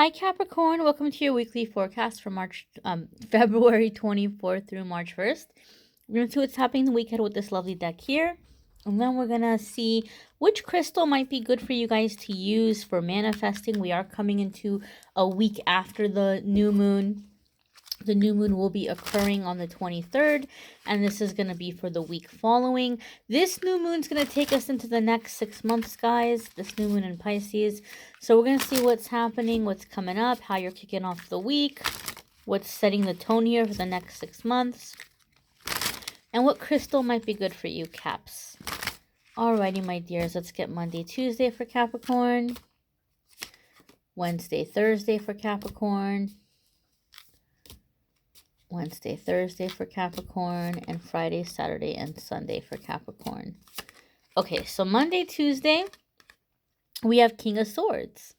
Hi Capricorn, welcome to your weekly forecast for February 24th through March 1st. We're going to see what's happening the week ahead with this lovely deck here. And then we're going to see which crystal might be good for you guys to use for manifesting. We are coming into a week after the new moon. The new moon will be occurring on the 23rd, and this is going to be for the week following. This new moon's going to take us into the next 6 months, guys. This new moon in Pisces. So we're going to see what's happening, what's coming up, how you're kicking off the week, what's setting the tone here for the next 6 months, and what crystal might be good for you, Caps. Alrighty, my dears, let's get Monday, Tuesday for Capricorn, Wednesday, Thursday for Capricorn, Wednesday, Thursday for Capricorn, and Friday, Saturday, and Sunday for Capricorn. Okay, so Monday, Tuesday, we have King of Swords.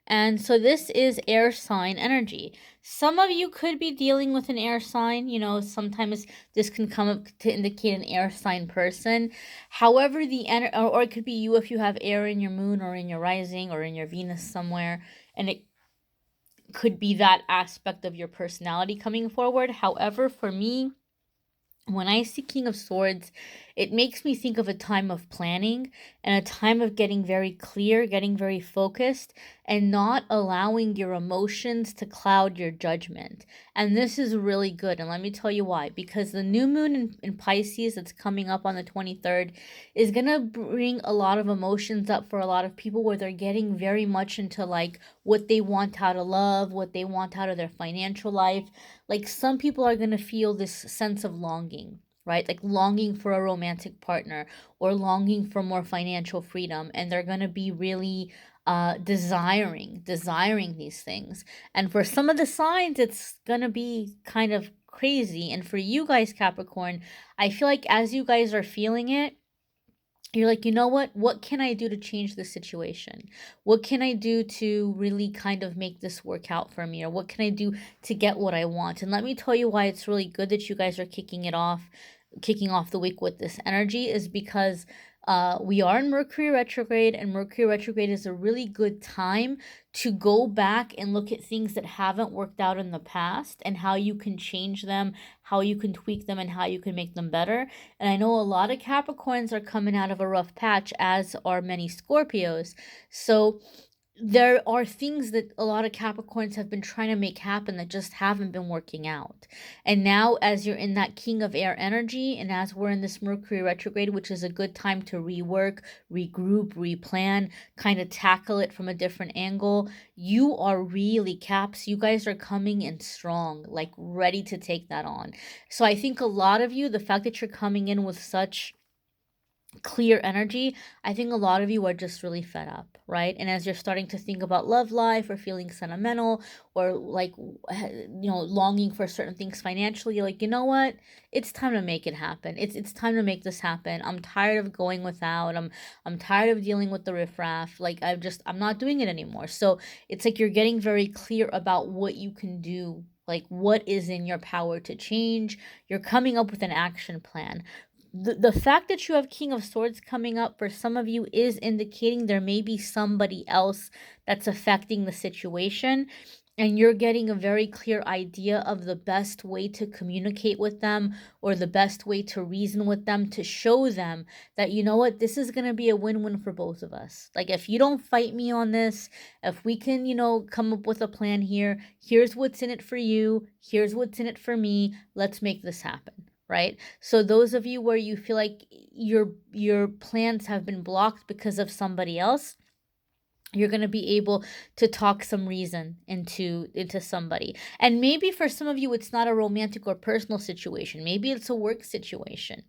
And so this is air sign energy. Some of you could be dealing with an air sign. You know, sometimes this can come up to indicate an air sign person. However, or it could be you if you have air in your moon or in your rising or in your Venus somewhere. And it could be that aspect of your personality coming forward. However, for me, when I see King of Swords, it makes me think of a time of planning and a time of getting very clear, getting very focused, and not allowing your emotions to cloud your judgment. And this is really good. And let me tell you why. Because the new moon in Pisces that's coming up on the 23rd is going to bring a lot of emotions up for a lot of people where they're getting very much into like what they want out of love, what they want out of their financial life. Like some people are going to feel this sense of longing, right? Like longing for a romantic partner or longing for more financial freedom. And they're going to be really desiring these things. And for some of the signs, it's going to be kind of crazy. And for you guys, Capricorn, I feel like as you guys are feeling it, you're like, you know what can I do to change the situation? What can I do to really kind of make this work out for me? Or what can I do to get what I want? And let me tell you why it's really good that you guys are kicking off the week with this energy is because we are in Mercury retrograde, and Mercury retrograde is a really good time to go back and look at things that haven't worked out in the past and how you can change them, how you can tweak them, and how you can make them better. And I know a lot of Capricorns are coming out of a rough patch, as are many Scorpios. So there are things that a lot of Capricorns have been trying to make happen that just haven't been working out. And now as you're in that King of Air energy, and as we're in this Mercury retrograde, which is a good time to rework, regroup, replan, kind of tackle it from a different angle, you are really, Caps, you guys are coming in strong, like ready to take that on. So I think a lot of you, the fact that you're coming in with such clear energy, I think a lot of you are just really fed up, right? And as you're starting to think about love life or feeling sentimental or like longing for certain things financially, you're like, you know what, it's time to make it happen. It's time to make this happen. I'm tired of going without. I'm tired of dealing with the riffraff. Like I'm not doing it anymore. So it's like you're getting very clear about what you can do, like what is in your power to change. You're coming up with an action plan. The fact that you have King of Swords coming up for some of you is indicating there may be somebody else that's affecting the situation, and you're getting a very clear idea of the best way to communicate with them or the best way to reason with them to show them that, you know what, this is going to be a win-win for both of us. Like if you don't fight me on this, if we can, come up with a plan here, here's what's in it for you, here's what's in it for me, let's make this happen. Right? So those of you where you feel like your plans have been blocked because of somebody else, you're going to be able to talk some reason into somebody. And maybe for some of you, it's not a romantic or personal situation. Maybe it's a work situation.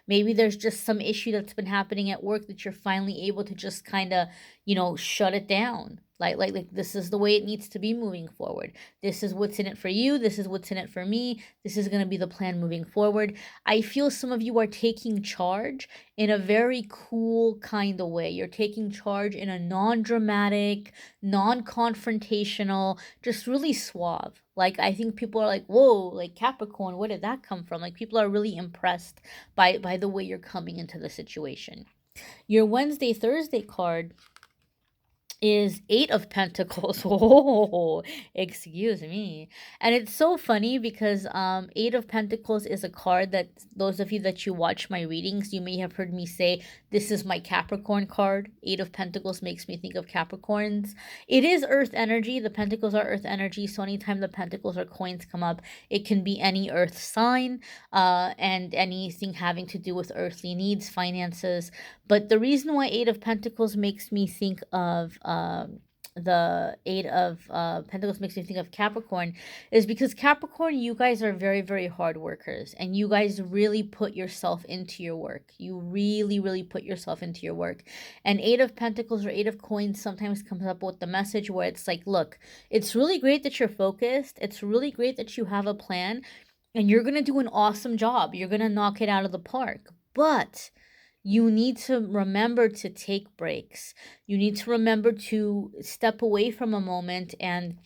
Maybe there's just some issue that's been happening at work that you're finally able to just kind of, shut it down. Like this is the way it needs to be moving forward. This is what's in it for you. This is what's in it for me. This is going to be the plan moving forward. I feel some of you are taking charge in a very cool kind of way. You're taking charge in a non-dramatic, non-confrontational, just really suave. Like I think people are like, whoa, like Capricorn, where did that come from? Like people are really impressed by the way you're coming into the situation. Your Wednesday, Thursday card is Eight of Pentacles. Oh, excuse me. And it's so funny because Eight of Pentacles is a card that those of you that you watch my readings, you may have heard me say this is my Capricorn card. Eight of Pentacles makes me think of Capricorns. It is earth energy. The pentacles are earth energy, so anytime the pentacles or coins come up, it can be any earth sign and anything having to do with earthly needs, finances. But the reason why Eight of Pentacles makes me think of the Eight of Pentacles makes me think of Capricorn is because Capricorn, you guys are very, very hard workers and you guys really put yourself into your work. You really, really put yourself into your work. And Eight of Pentacles or Eight of Coins sometimes comes up with the message where it's like, look, it's really great that you're focused. It's really great that you have a plan and you're going to do an awesome job. You're going to knock it out of the park. But you need to remember to take breaks. You need to remember to step away from a moment and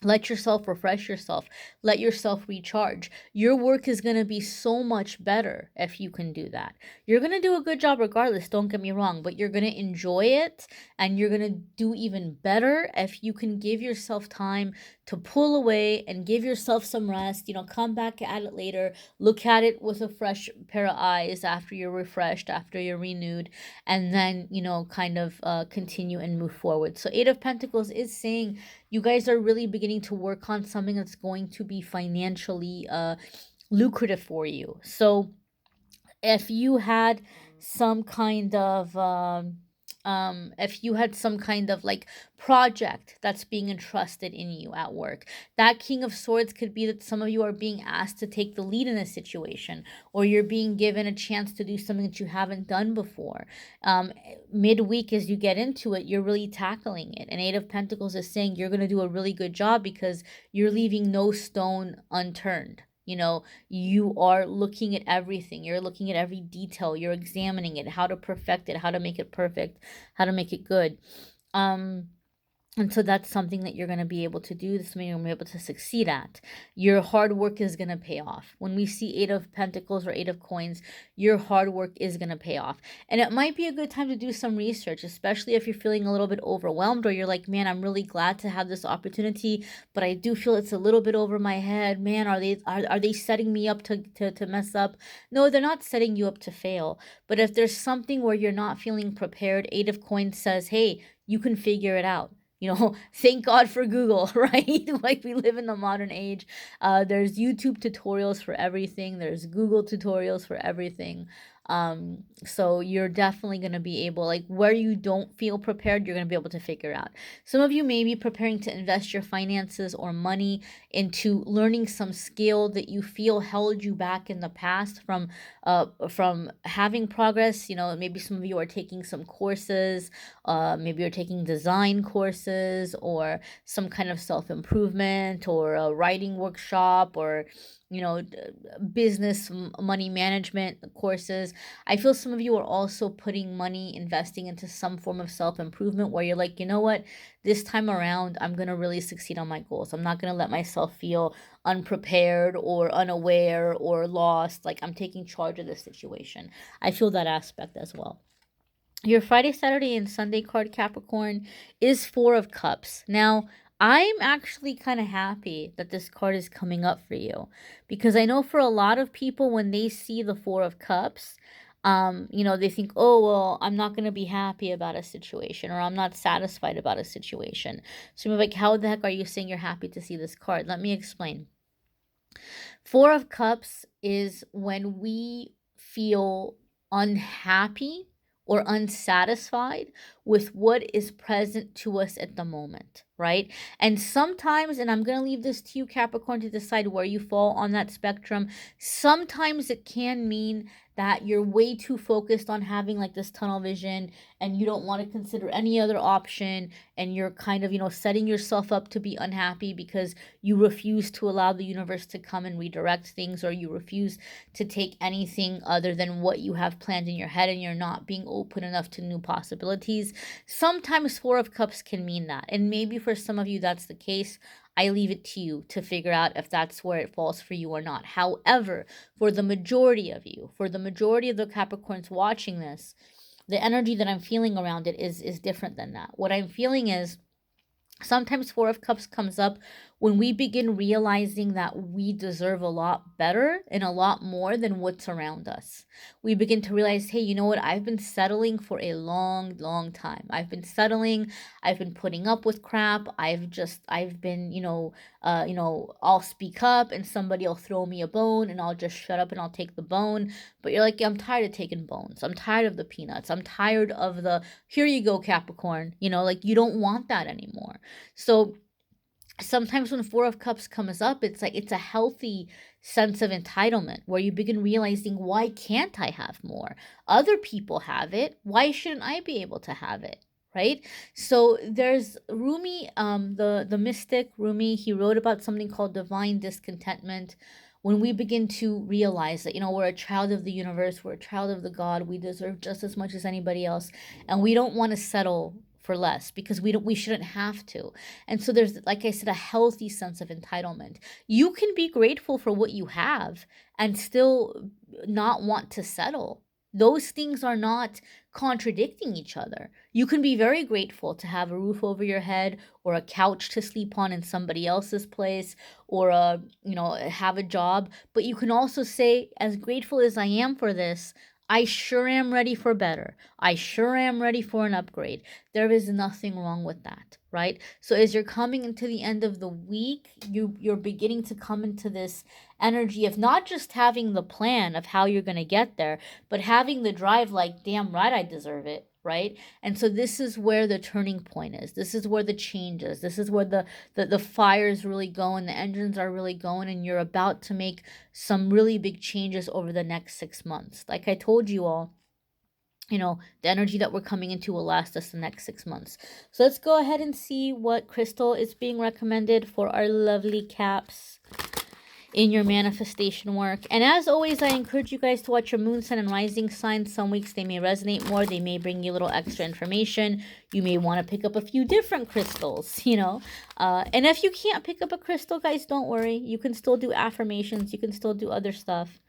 let yourself refresh yourself. Let yourself recharge. Your work is going to be so much better if you can do that. You're going to do a good job regardless, don't get me wrong, but you're going to enjoy it and you're going to do even better if you can give yourself time to pull away and give yourself some rest. You know, come back at it later. Look at it with a fresh pair of eyes after you're refreshed, after you're renewed, and then, you know, kind of continue and move forward. So Eight of Pentacles is saying you guys are really beginning to work on something that's going to be financially lucrative for you. So if you had some kind of if you had some kind of like project that's being entrusted in you at work, that King of Swords could be that some of you are being asked to take the lead in a situation, or you're being given a chance to do something that you haven't done before. Midweek, as you get into it, you're really tackling it. And Eight of Pentacles is saying you're going to do a really good job because you're leaving no stone unturned. You know, you are looking at everything. You're looking at every detail. You're examining it, how to perfect it, how to make it perfect, how to make it good. And so that's something that you're going to be able to do. This is something you're going to be able to succeed at. Your hard work is going to pay off. When we see Eight of Pentacles or Eight of Coins, your hard work is going to pay off. And it might be a good time to do some research, especially if you're feeling a little bit overwhelmed or you're like, man, I'm really glad to have this opportunity, but I do feel it's a little bit over my head. Man, are they setting me up to mess up? No, they're not setting you up to fail. But if there's something where you're not feeling prepared, Eight of Coins says, hey, you can figure it out. You know, thank God for Google, right? Like we live in the modern age. There's YouTube tutorials for everything. There's Google tutorials for everything. So you're definitely going to be able, like where you don't feel prepared, you're going to be able to figure out. Some of you may be preparing to invest your finances or money into learning some skill that you feel held you back in the past from having progress. You know, maybe some of you are taking some courses, maybe you're taking design courses or some kind of self-improvement or a writing workshop or, you know, business money management courses. I feel some of you are also putting money, investing into some form of self-improvement where you're like, you know what, this time around, I'm going to really succeed on my goals. I'm not going to let myself feel unprepared or unaware or lost. Like I'm taking charge of this situation. I feel that aspect as well. Your Friday, Saturday, and Sunday card, Capricorn, is Four of Cups. Now, I'm actually kind of happy that this card is coming up for you because I know for a lot of people, when they see the Four of Cups, you know, they think, oh, well, I'm not going to be happy about a situation or I'm not satisfied about a situation. So you're like, how the heck are you saying you're happy to see this card? Let me explain. Four of Cups is when we feel unhappy or unsatisfied with what is present to us at the moment, right? And sometimes, and I'm going to leave this to you, Capricorn, to decide where you fall on that spectrum. Sometimes it can mean that you're way too focused on having like this tunnel vision and you don't want to consider any other option, and you're kind of, you know, setting yourself up to be unhappy because you refuse to allow the universe to come and redirect things, or you refuse to take anything other than what you have planned in your head, and you're not being open enough to new possibilities. Sometimes Four of Cups can mean that, and maybe for some of you that's the case. I leave it to you to figure out if that's where it falls for you or not. However, for the majority of you, for the majority of the Capricorns watching this, the energy that I'm feeling around it is different than that. What I'm feeling is sometimes Four of Cups comes up when we begin realizing that we deserve a lot better and a lot more than what's around us. We begin to realize, hey, you know what? I've been settling for a long, long time. I've been settling. I've been putting up with crap. I've been, I'll speak up and somebody will throw me a bone and I'll just shut up and I'll take the bone. But you're like, I'm tired of taking bones. I'm tired of the peanuts. I'm tired of the, here you go, Capricorn. Like you don't want that anymore. So sometimes when Four of Cups comes up, it's like it's a healthy sense of entitlement where you begin realizing, why can't I have more? Other people have it. Why shouldn't I be able to have it? Right? So there's Rumi, the mystic Rumi, he wrote about something called divine discontentment. When we begin to realize that, we're a child of the universe, we're a child of the God, we deserve just as much as anybody else, and we don't want to settle for less because we shouldn't have to. And so there's, like I said, a healthy sense of entitlement. You can be grateful for what you have and still not want to settle. Those things are not contradicting each other. You can be very grateful to have a roof over your head or a couch to sleep on in somebody else's place or have a job, but you can also say, as grateful as I am for this, I sure am ready for better. I sure am ready for an upgrade. There is nothing wrong with that, right? So as you're coming into the end of the week, you're beginning to come into this energy of not just having the plan of how you're going to get there, but having the drive like, damn right, I deserve it, right? And so this is where the turning point is. This is where the change is. This is where the fires really go and the engines are really going, and you're about to make some really big changes over the next 6 months. Like I told you all, the energy that we're coming into will last us the next 6 months. So let's go ahead and see what crystal is being recommended for our lovely Caps in your manifestation work. And as always, I encourage you guys to watch your moon, sun, and rising signs. Some weeks they may resonate more. They may bring you a little extra information. You may want to pick up a few different crystals, And if you can't pick up a crystal, guys, don't worry. You can still do affirmations. You can still do other stuff.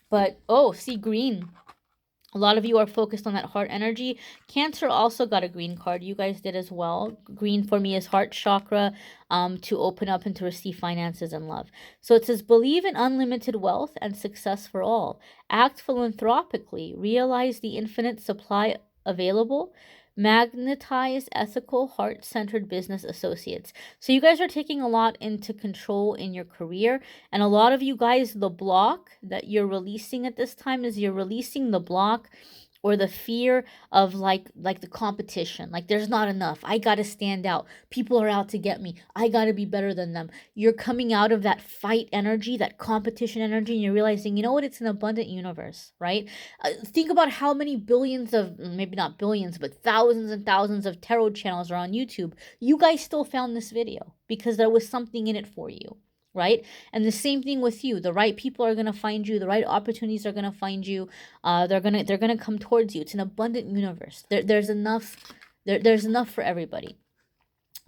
But, see, green. A lot of you are focused on that heart energy. Cancer also got a green card. You guys did as well. Green for me is heart chakra, to open up and to receive finances and love. So it says, believe in unlimited wealth and success for all. Act philanthropically. Realize the infinite supply available. Magnetize ethical, heart-centered business associates. So you guys are taking a lot into control in your career, and a lot of you guys, the block that you're releasing at this time is you're releasing the block or the fear of like the competition. Like, there's not enough. I got to stand out. People are out to get me. I got to be better than them. You're coming out of that fight energy, that competition energy, and you're realizing, you know what? It's an abundant universe, right? Think about how many billions of, maybe not billions, but thousands and thousands of tarot channels are on YouTube. You guys still found this video because there was something in it for you. Right? And the same thing with you. The right people are going to find you. The right opportunities are going to find you. They're going to come towards you. It's an abundant universe. There's enough for everybody.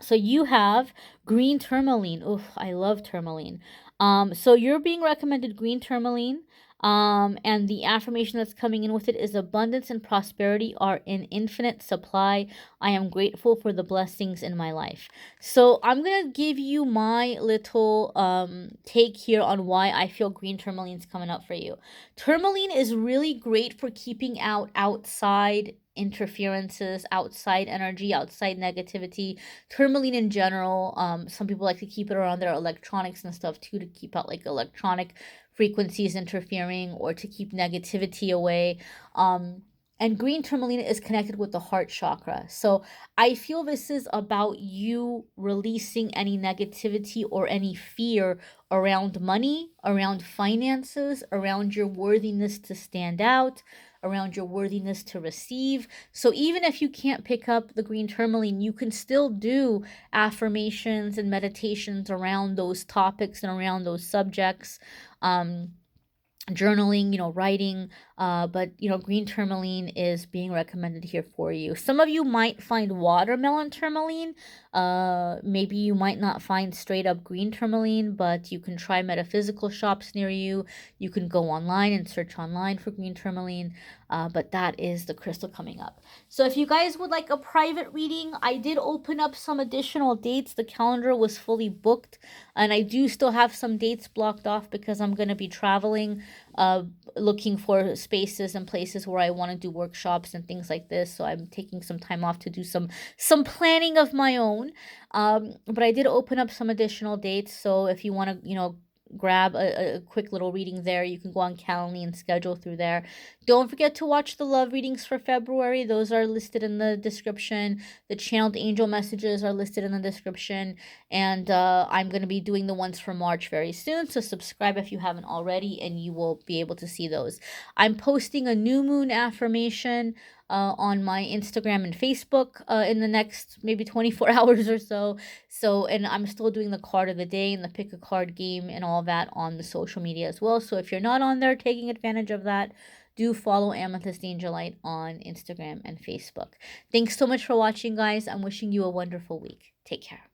So you have green tourmaline. Oh, I love tourmaline. So you're being recommended green tourmaline. And the affirmation that's coming in with it is abundance and prosperity are in infinite supply. I am grateful for the blessings in my life. So I'm going to give you my little take here on why I feel green tourmaline's coming up for you. Tourmaline is really great for keeping out outside interferences, outside energy, outside negativity. Tourmaline in general, some people like to keep it around their electronics and stuff too, to keep out like electronic frequencies interfering or to keep negativity away. And green tourmaline is connected with the heart chakra. So I feel this is about you releasing any negativity or any fear around money, around finances, around your worthiness to stand out, around your worthiness to receive. So even if you can't pick up the green tourmaline, you can still do affirmations and meditations around those topics and around those subjects. Journaling, writing, but green tourmaline is being recommended here for you. Some of you might find watermelon tourmaline. Maybe you might not find straight up green tourmaline, but you can try metaphysical shops near you. You can go online and search online for green tourmaline. but that is the crystal coming up. So if you guys would like a private reading, I did open up some additional dates. The calendar was fully booked, and I do still have some dates blocked off because I'm going to be traveling, looking for spaces and places where I want to do workshops and things like this. So I'm taking some time off to do some planning of my own. But I did open up some additional dates. So if you want to, grab a quick little reading there, you can go on Calendly and schedule through there. Don't forget to watch the love readings for February. Those are listed in the description. The channeled angel messages are listed in the description. And I'm going to be doing the ones for March very soon. So subscribe if you haven't already, and you will be able to see those. I'm posting a new moon affirmation on my Instagram and Facebook in the next maybe 24 hours or so. And I'm still doing the card of the day and the pick a card game and all that on the social media as well. So if you're not on there taking advantage of that, do follow Amethyst Angellight on Instagram and Facebook. Thanks so much for watching, guys. I'm wishing you a wonderful week. Take care.